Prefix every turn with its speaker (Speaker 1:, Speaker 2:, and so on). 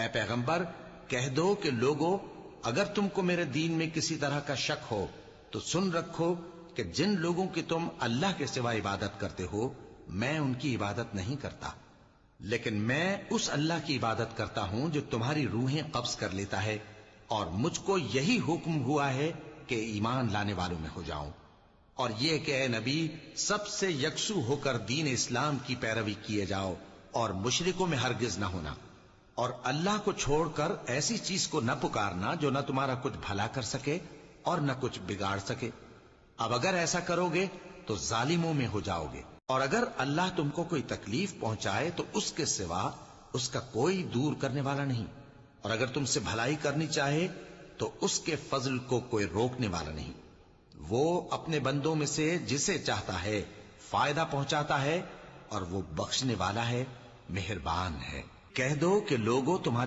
Speaker 1: اے پیغمبر کہہ دو کہ لوگو اگر تم کو میرے دین میں کسی طرح کا شک ہو تو سن رکھو کہ جن لوگوں کی تم اللہ کے سوا عبادت کرتے ہو میں ان کی عبادت نہیں کرتا، لیکن میں اس اللہ کی عبادت کرتا ہوں جو تمہاری روحیں قبض کر لیتا ہے، اور مجھ کو یہی حکم ہوا ہے کہ ایمان لانے والوں میں ہو جاؤں، اور یہ کہ اے نبی سب سے یکسو ہو کر دین اسلام کی پیروی کیے جاؤ اور مشرکوں میں ہرگز نہ ہونا، اور اللہ کو چھوڑ کر ایسی چیز کو نہ پکارنا جو نہ تمہارا کچھ بھلا کر سکے اور نہ کچھ بگاڑ سکے۔ اب اگر ایسا کرو گے تو ظالموں میں ہو جاؤ گے، اور اگر اللہ تم کو کوئی تکلیف پہنچائے تو اس کے سوا اس کا کوئی دور کرنے والا نہیں، اور اگر تم سے بھلائی کرنی چاہے تو اس کے فضل کو کوئی روکنے والا نہیں۔ وہ اپنے بندوں میں سے جسے چاہتا ہے فائدہ پہنچاتا ہے، اور وہ بخشنے والا ہے، مہربان ہے۔ کہہ دو کہ لوگوں تمہارے